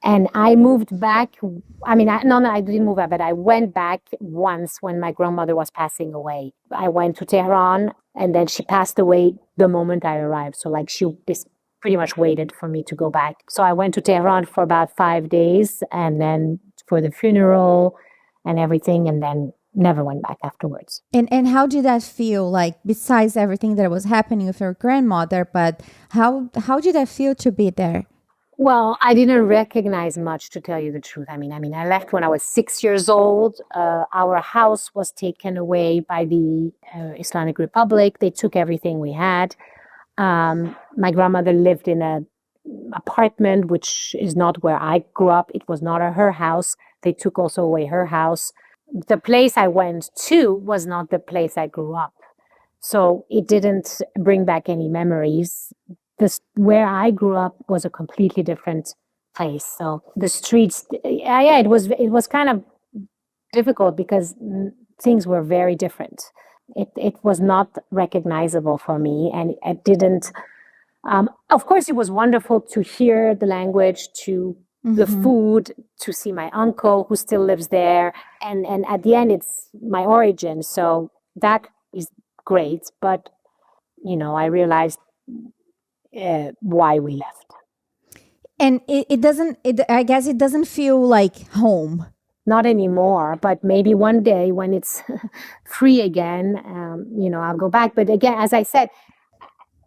and I moved back. I mean, no, I didn't move back, but I went back once when my grandmother was passing away. I went to Tehran, and then she passed away the moment I arrived. So like this pretty much waited for me to go back. So I went to Tehran for about 5 days, and then for the funeral and everything, and then never went back afterwards. And how did that feel, like, besides everything that was happening with your grandmother, but how did that feel to be there? Well, I didn't recognize much, to tell you the truth. I mean, I left when I was 6 years old. Our house was taken away by the Islamic Republic. They took everything we had. My grandmother lived in an apartment, which is not where I grew up. It was not her house. They took also away her house. The place I went to was not the place I grew up. So it didn't bring back any memories. Where I grew up was a completely different place. So the streets, yeah, it was kind of difficult because things were very different. It was not recognizable for me, and it didn't. Of course, it was wonderful to hear the language, to the food, to see my uncle who still lives there, and at the end, it's my origin. So that is great, but I realized why we left. And it doesn't, I guess it doesn't feel like home. Not anymore, but maybe one day when it's free again, I'll go back. But again, as I said,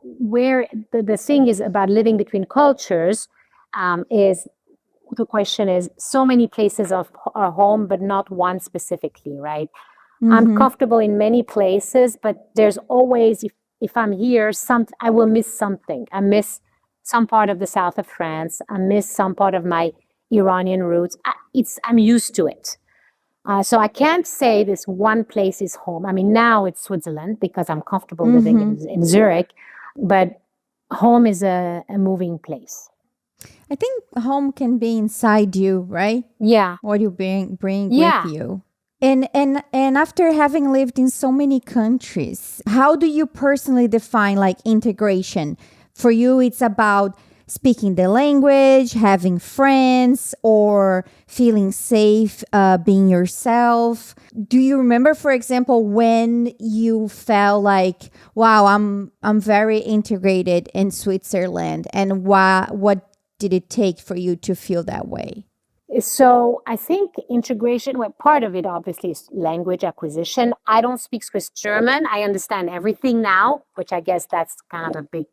where the thing is about living between cultures, is the question is so many places are home, but not one specifically, right? I'm comfortable in many places, but there's always, if I'm here, I will miss something. I miss some part of the south of France. I miss some part of my Iranian roots. I'm used to it. So I can't say this one place is home. I mean, now it's Switzerland because I'm comfortable living in Zurich, but home is a moving place. I think home can be inside you, right? Yeah. What you bring Yeah. with you. And after having lived in so many countries, how do you personally define like integration? For you, it's about speaking the language, having friends, or feeling safe being yourself. Do you remember, for example, when you felt like, wow, I'm very integrated in Switzerland, and what did it take for you to feel that way? So I think integration, well, part of it obviously is language acquisition. I don't speak Swiss German. I understand everything now, which I guess that's kind of a big,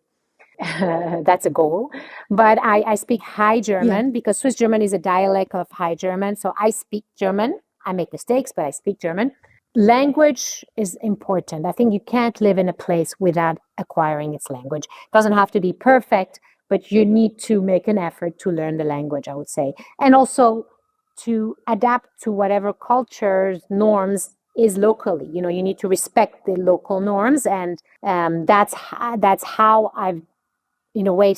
that's a goal. But I speak High Yeah. German because Swiss German is a dialect of High German. So I speak German. I make mistakes, but I speak German. Language is important. I think you can't live in a place without acquiring its language. It doesn't have to be perfect, but you need to make an effort to learn the language, I would say. And also to adapt to whatever cultures, norms is locally. You know, you need to respect the local norms. And that's how I've, in a way,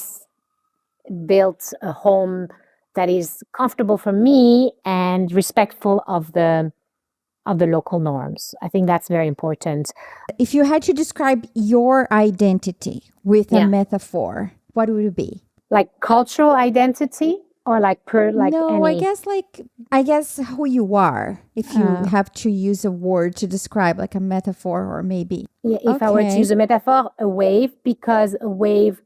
built a home that is comfortable for me and respectful of the local norms. I think that's very important. If you had to describe your identity with a Yeah. metaphor, what would it be? Like cultural identity or like like No, any I guess who you are. If you uh, have to use a word to describe like a metaphor or maybe. yeah, if I were to use Okay. a metaphor, a wave, because a wave,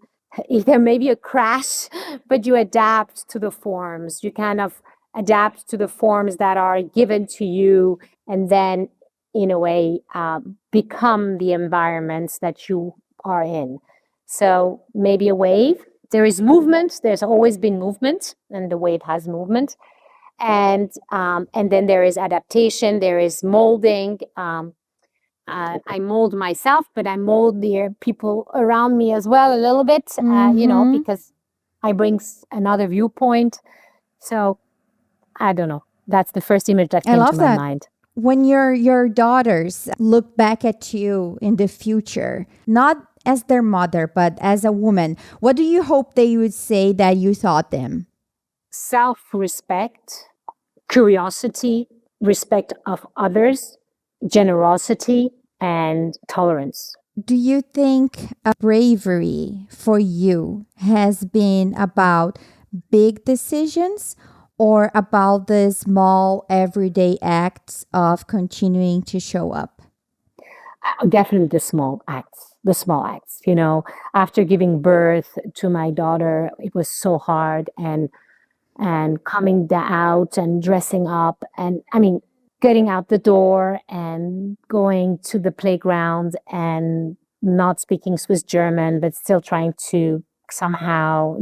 there may be a crash, but you adapt to the forms. You kind of adapt to the forms that are given to you, and then, in a way, become the environments that you are in. So maybe a wave. There is movement. There's always been movement, and the wave has movement. And then there is adaptation. There is molding. I mold myself, but I mold the people around me as well a little bit, Mm-hmm. because I bring another viewpoint. So I don't know. That's the first image that I came to love my that. mind. When your daughters look back at you in the future, not as their mother, but as a woman, what do you hope they would say that you taught them? Self respect, curiosity, respect of others, generosity, and tolerance. Do you think bravery for you has been about big decisions or about the small everyday acts of continuing to show up? Definitely the small acts, the small acts. After giving birth to my daughter, it was so hard, and coming out and dressing up, and I mean getting out the door and going to the playground and not speaking Swiss German, but still trying to somehow,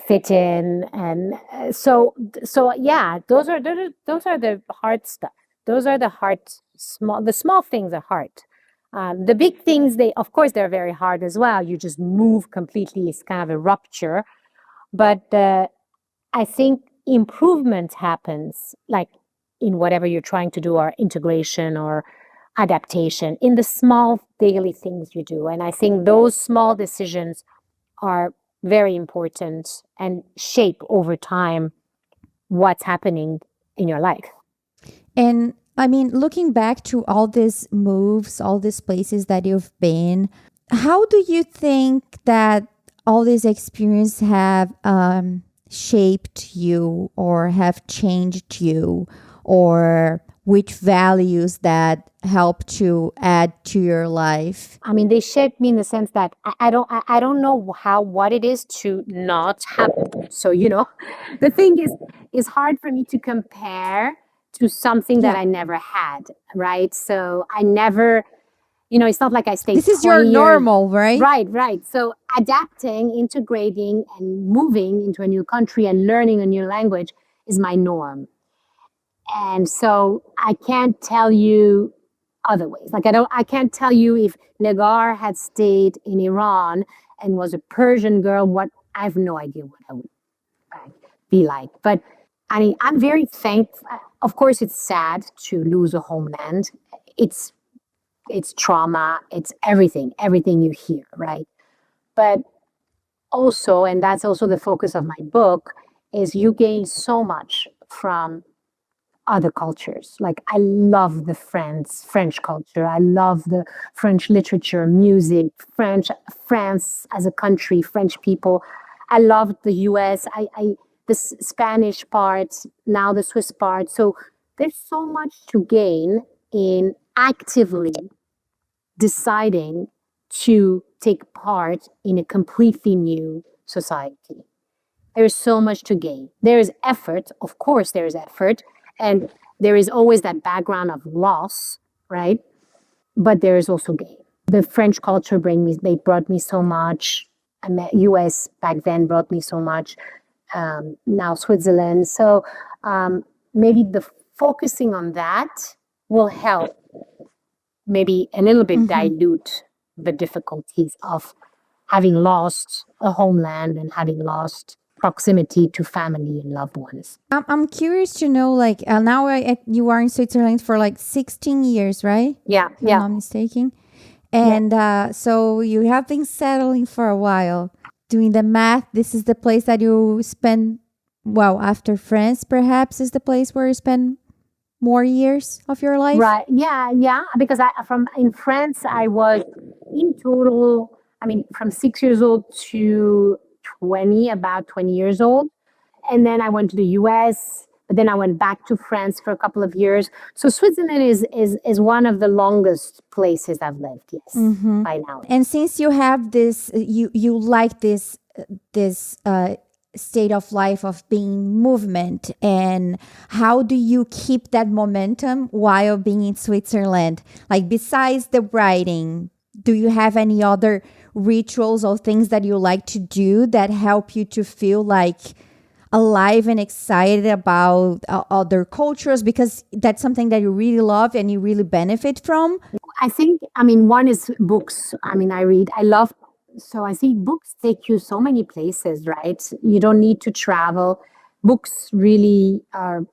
fit in. And so yeah, those are the hard stuff. Those are the hard, the small things are hard. The big things, they of course they're very hard as well. You just move completely. It's kind of a rupture. But I think improvement happens, like in whatever you're trying to do, or integration or adaptation, in the small daily things you do. And I think those small decisions are very important and shape over time what's happening in your life. And I mean, looking back to all these moves, all these places that you've been, how do you think that all these experiences have shaped you or have changed you, or which values that help to add to your life? I mean, they shaped me in the sense that I don't know what it is to not have. So, the thing is, it's hard for me to compare to something that Yeah. I never had, right? So I never, it's not like I stayed This is your 20 years. normal, right? Right, right. So adapting, integrating, and moving into a new country and learning a new language is my norm. And so I can't tell you other ways. Like I can't tell you if Négar had stayed in Iran and was a Persian girl, what I have no idea what I would be like. But I mean, I'm very thankful. Of course, it's sad to lose a homeland. It's it's trauma. It's everything you hear, right? But also, and that's also the focus of my book, is you gain so much from other cultures. Like I love the French culture. I love the French literature, music, France as a country, French people. I love the US. The Spanish part, now the Swiss part. So there's so much to gain in actively deciding to take part in a completely new society. There is so much to gain. There is effort, of course, there is effort, and there is always that background of loss, right? But there is also gain. The French culture they brought me so much. I met US back then brought me so much. Now Switzerland. So maybe the focusing on that will help maybe a little bit dilute the difficulties of having lost a homeland and having lost proximity to family and loved ones. I'm curious to know, like, now you are in Switzerland for like 16 years, right? Yeah, If I'm not mistaken. And so you have been settling for a while. Doing the math, this is the place that you spend, well, after France, perhaps, is the place where you spend more years of your life? Right. Yeah. Because in France, I was in total, I mean, from 6 years old to 20, about 20 years old. And then I went to the US, but then I went back to France for a couple of years. So Switzerland is one of the longest places I've lived, yes, by now. And since you have this, you like this state of life of being movement, and how do you keep that momentum while being in Switzerland? Like, besides the writing, do you have any other rituals or things that you like to do that help you to feel like alive and excited about other cultures, because that's something that you really love and you really benefit from? I think, one is books. I read. So I think books take you so many places, right? You don't need to travel. Books really are,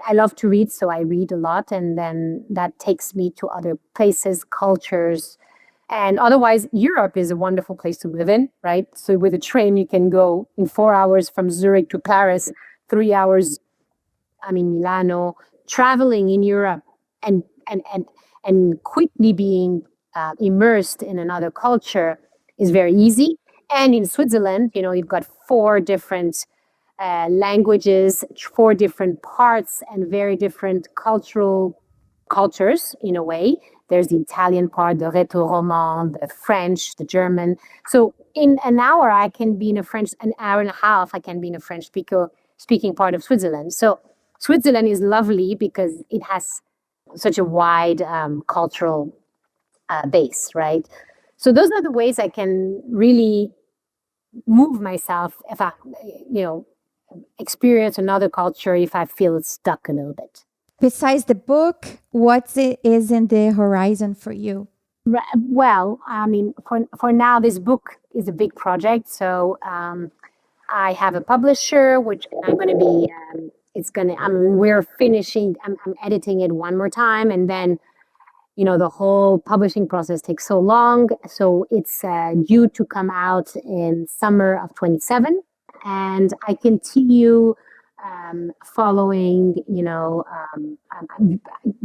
I love to read, so I read a lot, and then that takes me to other places, cultures. And otherwise, Europe is a wonderful place to live in, right? So with a train, you can go in 4 hours from Zurich to Paris, 3 hours, Milano. Traveling in Europe and quickly being immersed in another culture is very easy. And in Switzerland, you've got 4 different languages, 4 different parts, and very different cultures in a way. There's the Italian part, the Retro-Roman, the French, the German. So in an hour, an hour and a half, I can be in a French speaking part of Switzerland. So Switzerland is lovely because it has such a wide cultural base, right? So those are the ways I can really move myself if I, experience another culture if I feel stuck a little bit. Besides the book, what is in the horizon for you? Well, for now, this book is a big project. So I have a publisher, which I'm going to be. We're finishing. I'm editing it one more time, and then, the whole publishing process takes so long. So it's due to come out in summer of 27, and I continue. Following,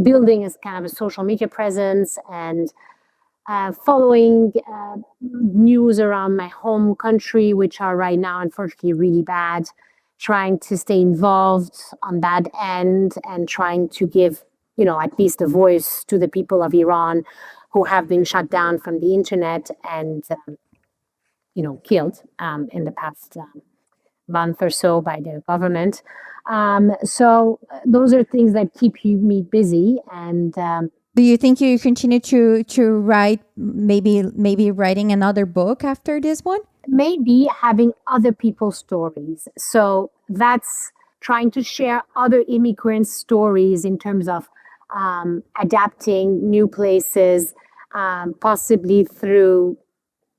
building as kind of a social media presence, and following news around my home country, which are right now, unfortunately, really bad, trying to stay involved on that end and trying to give, at least a voice to the people of Iran who have been shut down from the internet and, killed in the past month or so by the government. So those are things that keep me busy. And do you think you continue to write, maybe writing another book after this one? Maybe having other people's stories. So that's trying to share other immigrants' stories in terms of adapting new places, possibly through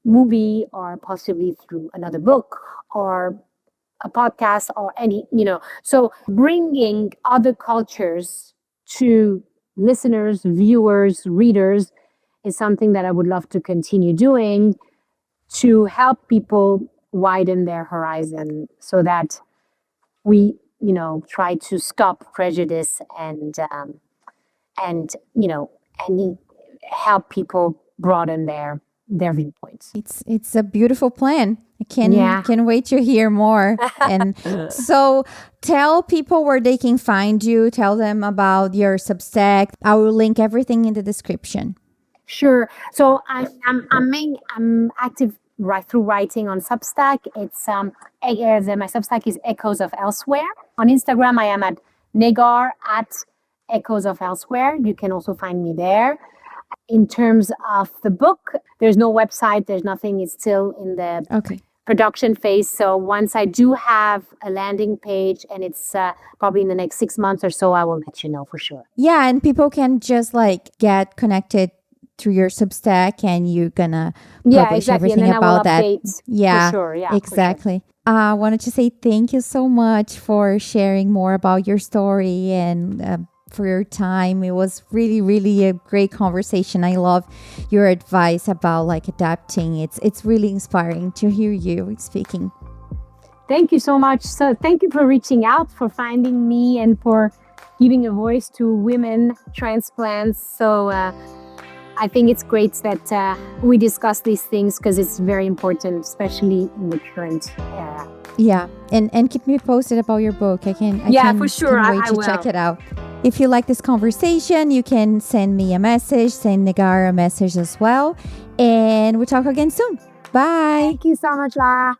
movie or possibly through another book or a podcast or so bringing other cultures to listeners, viewers, readers is something that I would love to continue doing to help people widen their horizon so that we try to stop prejudice and help people broaden their viewpoints. It's a beautiful plan. I Yeah. can wait to hear more. And so tell people where they can find you. Tell them about your Substack. I will link everything in the description. Sure. So I'm active right through writing on Substack. It's my Substack is Echoes of Elsewhere. On Instagram, I am at Négar at Echoes of Elsewhere. You can also find me there. In terms of the book, there's no website. There's nothing. It's still in the production phase. So once I do have a landing page, and it's probably in the next 6 months or so, I will let you know for sure. Yeah, and people can just get connected through your Substack, and you're gonna publish everything and then about I will that. Update Yeah, for sure. Yeah, exactly. I wanted to say thank you so much for sharing more about your story and for your time. It was really, really a great conversation. I love your advice about adapting. It's really inspiring to hear you speaking. Thank you so much. So thank you for reaching out, for finding me, and for giving a voice to women transplants. So I think it's great that we discuss these things because it's very important, especially in the current era. Yeah, and keep me posted about your book. I can for sure. Can't wait to check it out. If you like this conversation, you can send me a message, send Négar a message as well, and we'll talk again soon. Bye. Thank you so much, Lara.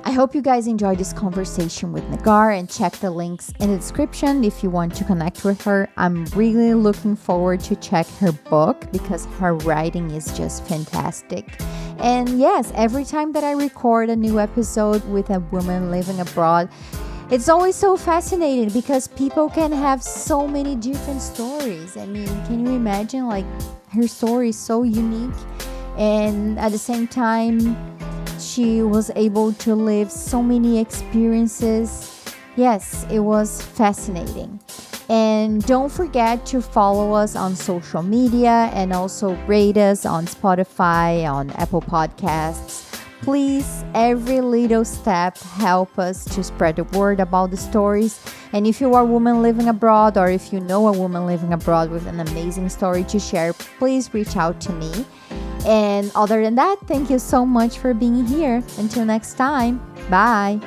I hope you guys enjoyed this conversation with Négar, and check the links in the description if you want to connect with her. I'm really looking forward to check her book because her writing is just fantastic. And yes, every time that I record a new episode with a woman living abroad, it's always so fascinating because people can have so many different stories. I mean, can you imagine her story is so unique, and at the same time she was able to live so many experiences. Yes, it was fascinating. And don't forget to follow us on social media and also rate us on Spotify, on Apple Podcasts. Please, every little step help us to spread the word about the stories. And if you are a woman living abroad, or if you know a woman living abroad with an amazing story to share, please reach out to me. And other than that, thank you so much for being here. Until next time, bye.